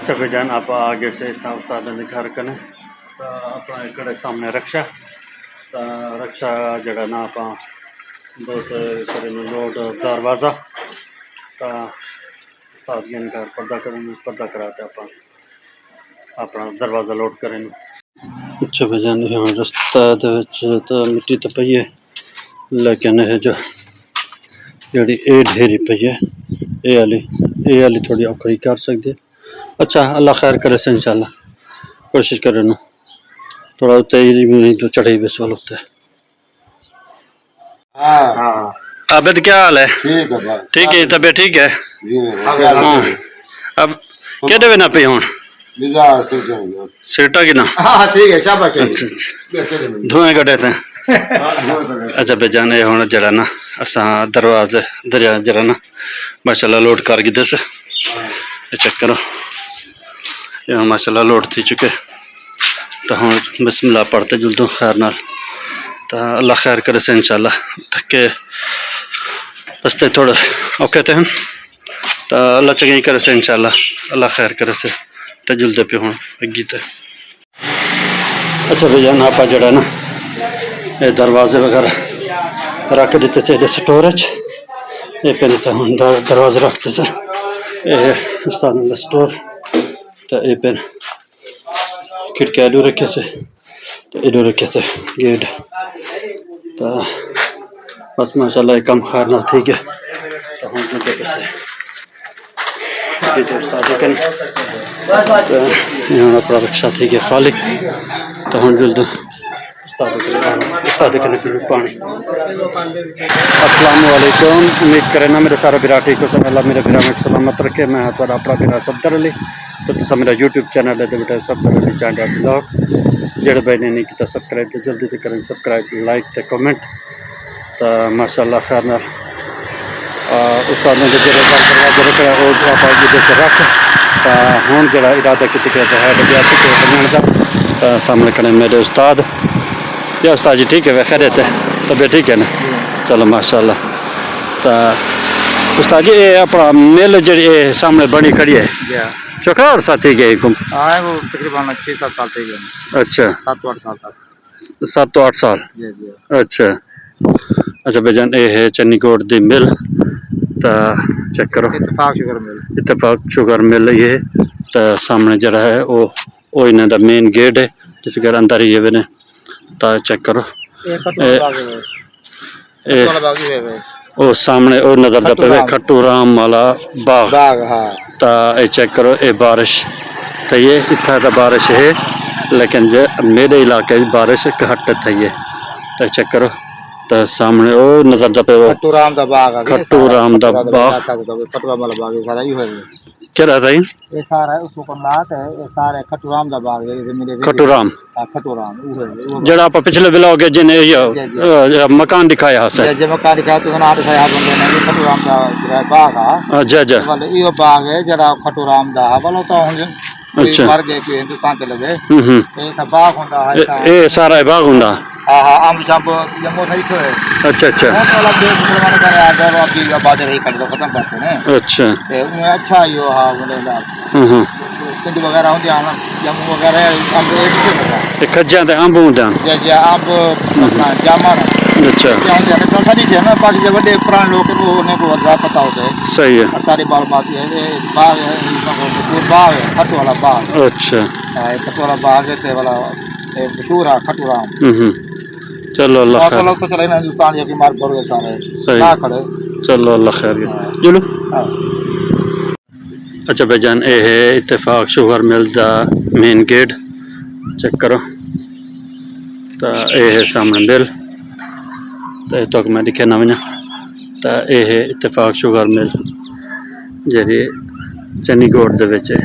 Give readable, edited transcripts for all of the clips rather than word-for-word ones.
اچھا بھائی جان آپ آگے سے استاد نے گھر کنے اپنا کڑے سامنے رکشا رکشا جڑا نا آپ دو کریں لوڈ دروازہ استاد گھر پردہ کریں پردہ کراتے آپ اپنا دروازہ لوڈ کریں. اچھا بھائی جان یہ رستہ تو مٹی تو پی ہے لیکن یہ جو جڑی اے ڈھیری پی ہے اے والی تھوڑی اوکھڑی کر سکتے. اچھا اللہ خیر کرے سے انشاءاللہ کوشش کرے نا تھوڑا اتنے تو چڑھائی بس والا ہوتا ہے. عابد کیا حال ہے؟ ٹھیک ہے طبیعت ٹھیک ہے. ہاں اب کیا دے نا پہ ہوں سیٹا کی نا دھوئیں کٹے تھے. اچھا بھائی جان یہ ہوں جڑا نا اساں دروازے دریا جڑا نا ماشاءاللہ لوڈ کر گئے سے چیک کرو یہ ماشاءاللہ لوڈ تھی چکے تو ہوں بسم اللہ پڑھتے جلدوں خیر نال تو اللہ خیر کرے سے انشاءاللہ تھکے رستے تھوڑے اوکے تھے تو اللہ چنگی کرے سے انشاءاللہ اللہ خیر کرے سے تو جلدے پہ ہوں اگی تے. اچھا بھائی جان آپ جڑا نا یہ دروازے وغیرہ رکھ دیتے تھے اسٹوریج یہ پہلے تو ہوں دروازے رکھتے تھے یہ استاد اسٹور تو یہ پھر کھڑکیاں ایڈو رکھے تھے تو ایڈو رکھے تھے گیٹ تو بس ماشاءاللہ یہ کم خیر نہ ٹھیک ہے تو ہم جلدے پیسے استاد یہاں اپنا رکشا ٹھیک ہے خالی تو ہم جلد استاد کرنے پانی. السلام علیکم امید کریں نا میرے سارے برا ٹھیک ہو سن اللہ میرے برا میں سلامت رکھے. میں تھوڑا اپنا برا صفدر علی تو میرا یوٹیوب چینل ہے بیٹا صفدر علی چانڈا بلاگ جڑے بھائی نے نہیں کیا سبسکرائب تو جلدی سے کریں سبسکرائب لائک تے کمنٹ تو ماشاء اللہ خیر نال استاد نے جڑے دروازے رکھا وہ آپ رکھ تو ہوں جڑا ارادہ کی ہے بجا بنانے کا تو سامنے کھڑے میرے استاد. کیا استاد جی ٹھیک ہے خیریت ہے طبیعت ٹھیک ہے نا چلو ماشاء اللہ. تو استاد جی یہ اپنا مل جی سامنے بنی کھڑی ہے چوکھا ساتھی گئے تقریباً 6-7 سال تھے. اچھا 7-8 سال تک 7-8 سال اچھا. اچھا بھائی جان یہ ہے چنی کوٹ دی مل تو چیک کرو اتفاق شوگر مل یہ تو سامنے جڑا ہے وہ انہوں کا مین گیٹ ہے جس کے اندر ہی ہے تو چیک کرو وہ سامنے وہ نظر پہ کھٹو رام والا باغ تو یہ چیک کرو یہ بارش تو یہ اتنا تو بارش ہے لیکن جو میرے علاقے بارش گھٹ تھی ہے تو چیک کرو تو سامنے وہ نظر پہ کھٹو رام دا باغ کیا رہتا ہے یہ سارا اس کو نات ہے یہ سارا کھٹو رام دا باغ ہے کھٹو رام جڑا آپ پچھلے بلاگ جن مکان دکھایا ہے مکان دکھایا تو نات دکھایا کھٹو رام دا باغ ہے یہ باغ ہے جڑا کھٹو رام دا ہے تو مر گئے کہ ہندوستان چلے گئے یہ باغ ہوندا ہے یہ سارا باغ ہوندا ہاں ہاں امب شمب جمو نہیں تو ہے. اچھا اچھا آباد رہی ختم کرتے ہیں اچھا اچھا یہ ہاں پنڈ وغیرہ ہوندی جموں وغیرہ امب کھجاں تے امب ہوندا جی امب جامن اچھا ساری تھی نا باقی جو وڈے پرانے لوگ انہیں کو پتہ ہوتا ہے صحیح ہے ساری معلومات ہے باغ ہے باغ ہے کھٹو والا باغ اچھا کھٹو والا باغ ہے والا مشہور ہے کھٹو رام. چلو اللہ خیر تو چلے نا ہندوستان یہ مار پڑ گئے سارے نہ کھڑے چلو اللہ خیر چلو. اچھا بھائی جان یہ ہے اتفاق شوگر مل دا مین گیٹ چیک کرو تو یہ ہے سامنے مل تو یہ تک میں دکھے نہ ونجا تو یہ ہے اتفاق شوگر مل جی چنی گوٹ دے وچ ہے.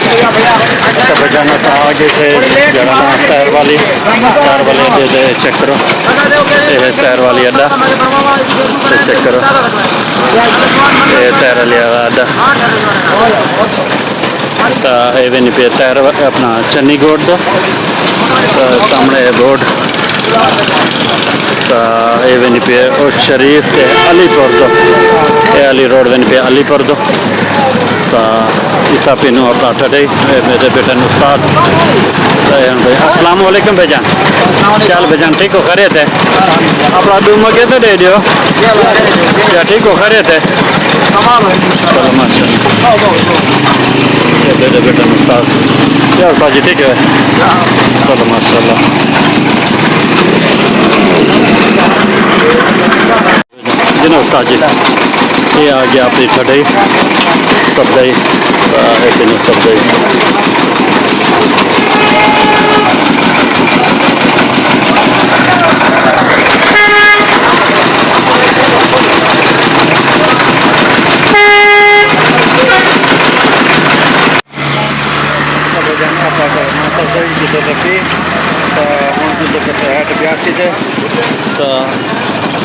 اچھا بھائی جان آگے سے جڑا ٹائر والی دے چیک کرو یہ ٹائر والی اڈا چیک کرو یہ ٹائر والی اڈا تو یہ نہیں پہ ٹائر اپنا چنی گوٹ دا تو سامنے بورڈ تو یہ ونی پہ او شریف تے علی پور دو یہ علی روڈ ونی پہ علی پور دو تو اتنا پینو اور ٹھڈے میرے بیٹے نے استاد السلام علیکم بھائی جان چل بھائی جان ٹھیک ہو خیریت ہے اپنا ڈوما کہتے دے دیو کیا ٹھیک ہو خیریت ہے چلو ماشاء اللہ یہ میرے بیٹے نے استاد کیا استاد جی ٹھیک ہے چلو ماشاء اللہ جی نا استاد جی یہ آ گیا اپنی ٹھڈائی سبدائی سبدائی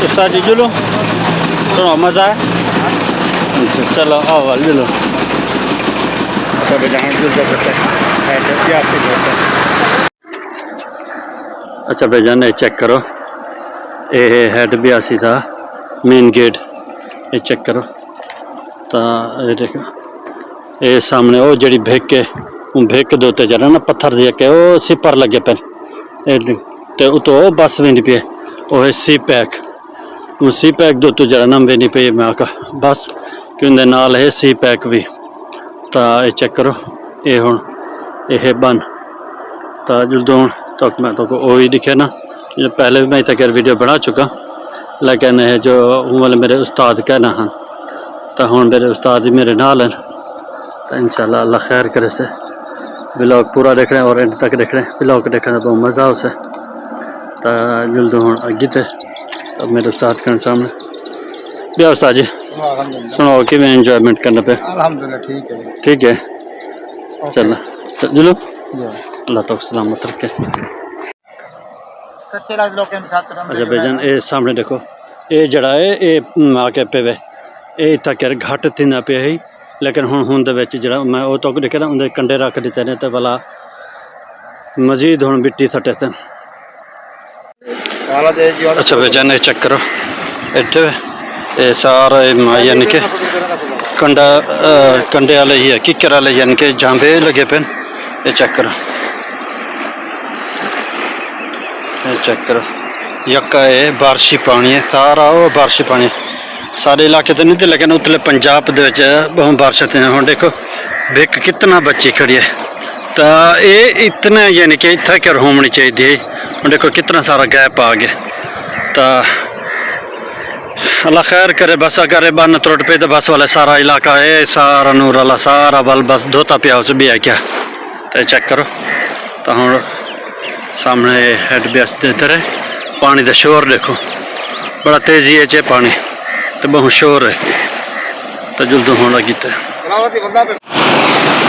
استاد جی جلو سنو مزہ ہے چلو آؤ لو اچھا بھائی جان یہ چیک کرو یہ ہیڈ بیاسی تھا مین گیٹ یہ چیک کرو تو یہ دیکھو یہ سامنے وہ جڑی بھیک دوتے جانا نا پتھر دیا کہ وہ سپر لگے پہ تو وہ بس بھی نہیں پہ وہ ہے سی پیک دوتے جانا نم بھی نہیں پہ میں آکا بس کیونکہ نال ہے سی پیک بھی تو یہ چیک کرو یہ ہوں یہ بن تو جلد ہوں تک میں تو وہی دکھے نا پہلے بھی میں تک ویڈیو بنا چکا لیکن یہ جو والے میرے استاد کہنا ہاں تو ہوں میرے استاد ہی میرے نال ہیں تو انشاءاللہ اللہ خیر کرے سے بلاگ پورا دیکھ رہے ہیں اور اینڈ تک دیکھ رہے ہیں بلاگ دیکھنے کا بہت مزہ اسے تو جلد ہوں اگی تے اب میرے استاد کے سامنے بیا استاد جی سناؤ کہ میں انجوائمنٹ کرنا پہ الحمدللہ ٹھیک ہے چلو چلو اللہ تعالیٰ سلامت رکھے اچھا بھائی جان یہ سامنے دیکھو یہ جڑا ہے یہ آ کے پہ یہ اتنا کہ گھٹ تھی نہ پہ ہی لیکن ہوں جڑا میں وہ تو دیکھے نا اندر کنڈے رکھ دیتے ہیں تو بلا مزید ہوں مٹی تھٹے تھے اچھا بھائی جان یہ چیک کرو اتنے یہ سارا یعنی کہ کنڈے والے ہی ہے ککر والے یعنی کہ جانبے لگے پہ یہ چیک کرو یکا ہے بارشی پانی ہے سارا وہ بارشی پانی سارے علاقے تو نہیں تھے لیکن اتلے پنجاب بہت بارشیں تھیں ہوں دیکھو بک کتنا بچی کھڑی ہے تو یہ اتنا یعنی کہ اتنا کر ہونی چاہیے ہوں دیکھو کتنا سارا گیپ آ گیا تو اللہ خیر کرے بس اگر بن ترٹ پہ تو بس والے سارا علاقہ ہے سارا نور والا سارا بل بس دھوتا پیا اس بھی ہے کیا تو چیک کرو تو ہوں سامنے ہیڈ بیس دیتے رہے پانی دا شور دیکھو بڑا تیزی ہے چے پانی تو بہت شور ہے تو جلد ہونے لگی تے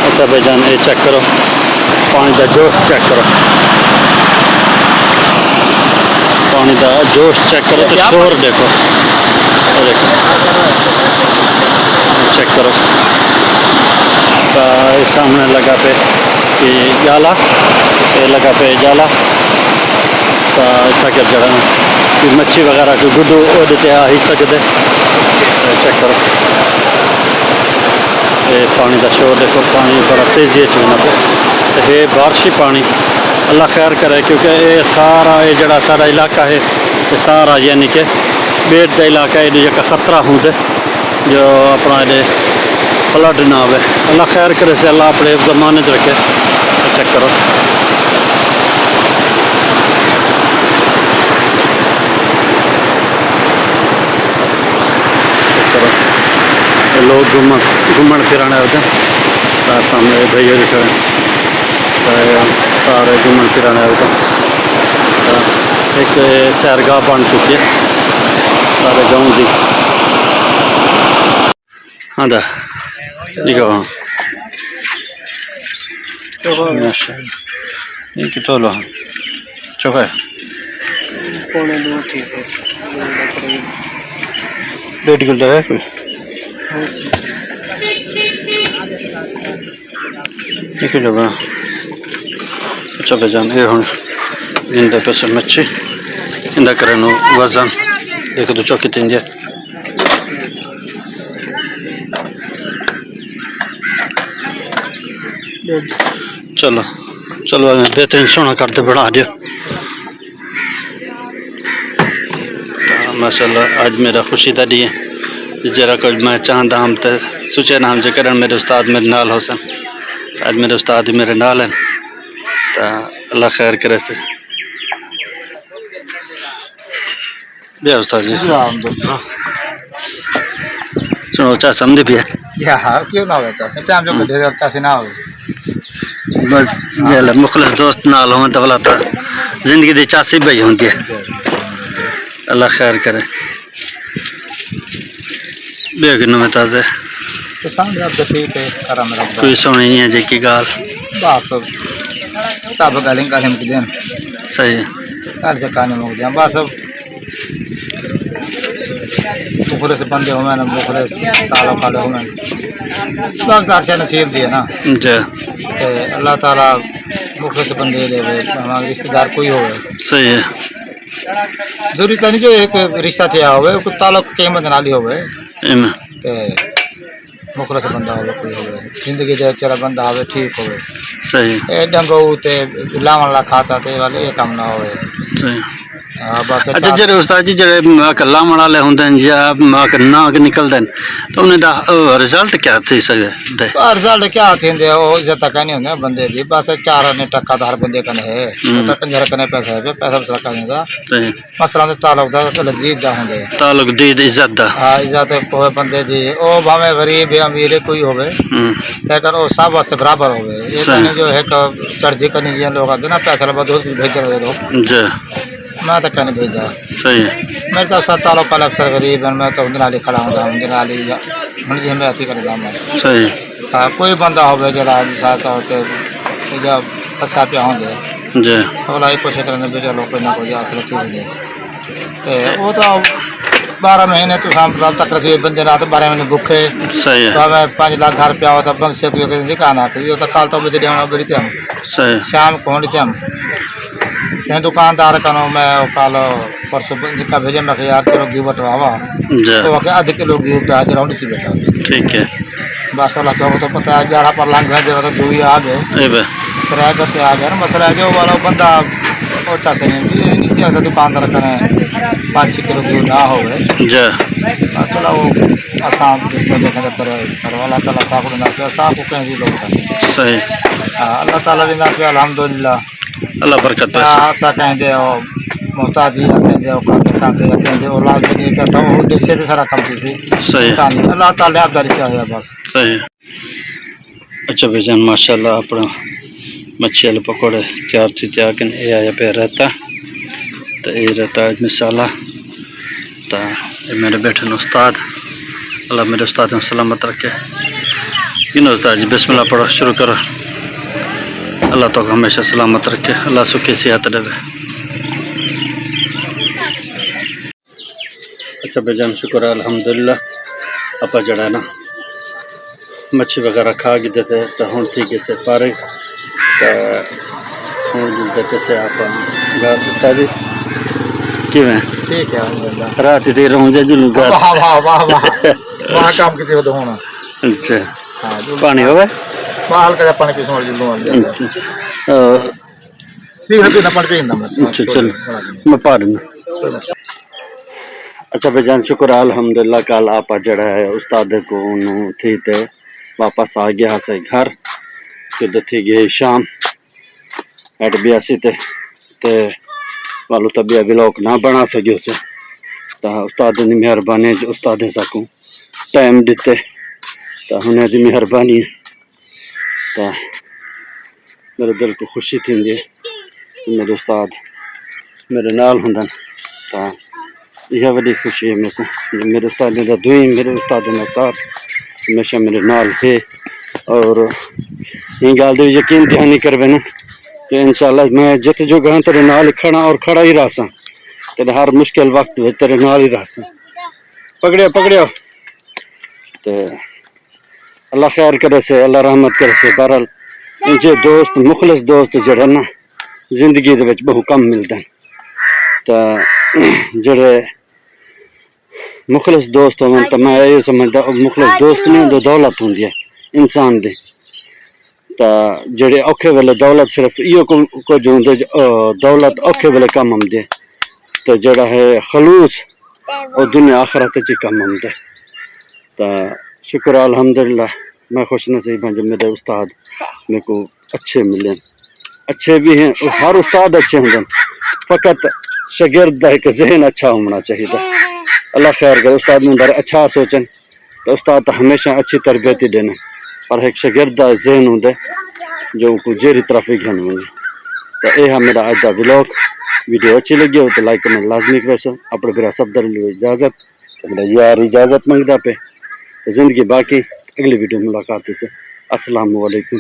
اچھا بھائی جان یہ چیک کرو پانی دا جوش چیک کرو پانی دا جوش چیک کرو تو شور دیکھو چیک کرو تو سامنے لگا پہ جالا یہ لگا پہ جالا تو اتنا کر جڑا کہ مچھی وغیرہ کو گڈو وہ دیتے آ ہی سکتے چیک کرو یہ پانی کا شور دیکھو پانی بڑا تیزی چلنا پہ یہ بارشی پانی اللہ خیر کرے کیونکہ یہ سارا یہ جڑا سارا علاقہ ہے یہ سارا یعنی کہ بیٹ کا علاقہ ہے جو خطرہ ہوں دے جو اپنا یہ فلڈ نہ آئے اللہ خیر کرے سے اللہ اپنے زمانے چ رکھے چیک کرو لوگ گھومن پھرنے ہوتے ہیں سامنے بھائی دکھا سارے گھومن پھرنے ہوتے ہیں ایک سیرگاہ بن چکی ہے سارے گاؤں کی ہاں دیکھو ہاں کتوں لو چوکا ہے ڈیڑھ کلو ہے کوئی ٹھیک ہے جب اچھا بھائی جان یہ ہوں زندہ پیسے مچھی اندا کرنو وزن دیکھو تو چوکی تنجے چلو چلو بہترین سونا کرتے بنا دیا ماشاءاللہ آج میرا خوشی دا دی ہے جرا کچھ میں چاہتا ہم تے سوچے نا ہم جو کرن میرے استاد میرے نال حسن آج میرے استاد میرے نال ہیں تا اللہ خیر کرے سے بیا استاد جی سنو چاہ سمجھ بھی ہے کیوں نہ ہوتا ٹائم جو کدے کرتا سی نہ ہو بس جیل مخلص دوست نال ہوں تو بلا تا زندگی دی چاسی بھائی ہوندی ہے اللہ خیر کرے بے گنو میں تازے تو سامنے اب ٹھیک ہے کرم رب کوئی سونی نہیں ہے جی کی گال بس سب گالیں گالیں مک دین صحیح ہے گل کے کانے مک دین بس مخلص بندے ہوئے نا مخلص تعلق والے ہوئے وقت آسیا نصیب دی ہے نا جی اللہ تعالیٰ مخلص بندے دے ہمارے رشتہ دار کوئی ہوئے صحیح ہے ضروری تو نہیں جو ایک رشتہ تھیا ہوئے کوئی تعلق قیمت نالی ہوئے ایمیں مخلص بندہ ہوئے کوئی ہوئے زندگی دے چرا بندہ ہوئے ٹھیک ہوئے صحیح اے ڈنگو تے لاون لا کھاتا تے والے یہ کام نہ ہوئے صحیح بس اچھا جڑے استاد جی جڑے لامن والے ہوندے ہیں یا ناک نکلتے ہیں تو انہیں دا رزلٹ کیا تھی سکے رزلٹ کیا تھیندے او عزت تک نہیں ہوندے بندے دی بس چار نے ٹکا ہر بندے کنے ہے تو کنجر کنے پیسہ ہے پیسہ بس رکھا نہیں دا مسئلہ تے تعلق دا لذیذ دا ہوندے تعلق دید عزت دا ہاں عزت کوئی بندے دی او بھاویں غریب یا امیر کوئی ہوے لیکن او سب واسطے برابر ہوے یہ نہیں جو ہے کہ چرجی کرنی جی لوگ آتے نا پیسہ بدو بھیج رہے لوگ جی میں تو کہنے بھیجا صحیح ہے میرے تو سات تعلق اکثر غریب ہیں میں تو ان دن کھڑا ہوں ان دن ہوں جی میں اچھی کر دوں صحیح ہاں کوئی بندہ ہوگا جڑا ساتھ ہو کے جب پسا پیا ہوں گے جی اگلا یہ کوشش کرنے بھی چلو کوئی نہ کوئی حاصل کی وجہ وہ تو 12 مہینے تو شام رات تک رکھیے بندے رات 12 مہینے بھوکے صحیح تو میں 5 لاکھ گھر پہ آؤ تو بند سے کوئی دکھانا کری تو کال تو مجھے دینا بری تھی صحیح شام کو ہونے تھی ہم میں دکاندار کنو میں کال پرسوں کا بھیجے میں کہ یار کلو گھی بٹوا جی تو کہ آدھ کلو گھی پہ حاضر ہونے تھی بیٹا ٹھیک ہے بس اللہ تو پتہ ہے 11 پر لانگ بھیجے تو جو ہی آ گئے کرایہ کرتے آ گئے نا مسئلہ ہے جو والا بندہ پہنچا سے نہیں نیچے آتا دکاندار کریں 5-6 کلو گھی نہ ہوئے جی مسئلہ وہ آسان دیکھنے پر اللہ تعالیٰ صاف ہونا پیا صاف کو کہیں لوگ کریں صحیح اللہ تعالیٰ دینا پیا الحمدللہ اللہ برکت ایسا کہیں دے محتاجی یا کہیں دے کھاتے یا کہیں دے اولاد بھی نہیں کہتا وہ دیشے سے سارا کم چیزی صحیح اللہ تعالیٰ آپ داری کیا ہے بس صحیح اچھا بھائی جان ماشاء اللہ اپنا مچھی والے پکوڑے تیار تھی تیار کہ یہ آیا پہ رہتا تو یہ رہتا ہے مثالہ تو یہ میرے بیٹھے استاد اللہ میرے استاد نے سلامت رکھے یہ استاد جی بسم اللہ پڑھو شروع کرو اللہ تو ہمیشہ سلامت رکھے اللہ سکھی صحت دے اچھا بھائی جان شکر ہے الحمدللہ آپ جڑا ہے نا مچھی وغیرہ کھا کے دیتے تو ہوں ٹھیک ہے فارغ تو ہوں دیتے سے آپ گھر سکتا جی کیویں ٹھیک ہے الحمدللہ رات دیر ہوں جا جلوں گھر واہ واہ واہ واہ وہاں کام کسی کو ہونا اچھا پانی ہوئے باہر کا پانی پیسوں والی جلوں اچھا چلو میں پا دینا اچھا بھائی جان شکر ہے الحمدللہ کل آپ جڑا ہے استاد کو تھی تے واپس آ گیا سے گھر کہ تھی گئی شام 8:82 تے والو طبیعت بلاک نہ بنا سکے اسے تو استاد نے مہربانی استاد سکوں ٹائم دیتے تو انہیں دی مہربانی تو میرے دل کو خوشی تھی میرے استاد میرے نال ہوں تو یہ بڑی خوشی ہے میرے کو میرے استاد نے دعائیں میرے استاد نے ساتھ ہمیشہ میرے نال ہے اور یہ گل دے یقین دہانی کرے نا کہ انشاءاللہ میں جت جو گہاں تیرے نال کھڑا اور کھڑا ہی رہا سا تیرے ہر مشکل وقت میں تیرے نال ہی رہا سا پکڑیا تو اللہ خیر کرے سے اللہ رحمت کرے سے بہرحال جو دوست مخلص دوست جڑا نا زندگی دے وچ بہت کم ملتا ہے تو جڑے مخلص دوست ہوں تو میں یہ سمجھتا مخلص دوست نہیں ہوں دولت ہوں انسان دی تا جڑے اوکھے ویلے دولت صرف یہ کچھ ہوں دولت اوکھے ویلے کم آمدے تو جڑا ہے خلوص اور دنیا آخرت چی کم آمدے تا شکر الحمدللہ میں خوش نصیب ہوں جو میرے استاد میرے کو اچھے ملے اچھے بھی ہیں ہر استاد اچھے ہوں فقط شاگرد کا ایک ذہن اچھا ہونا چاہیے اللہ خیر کرے استاد نے بارے اچھا سوچن تو استاد تو ہمیشہ اچھی تربیت ہی دینا پر ایک شاگرد کا ذہن ہوں جو کو جیری طرف ہی گھن ہوں تو یہ ہے میرا اج کا ولاگ ویڈیو اچھی لگی ہو تو لائک کرنا لازمی کرو سو اپنے برا صفدر لیے اجازت میرا یار اجازت منگتا پہ زندگی باقی اگلی ویڈیو ملاقات سے السلام علیکم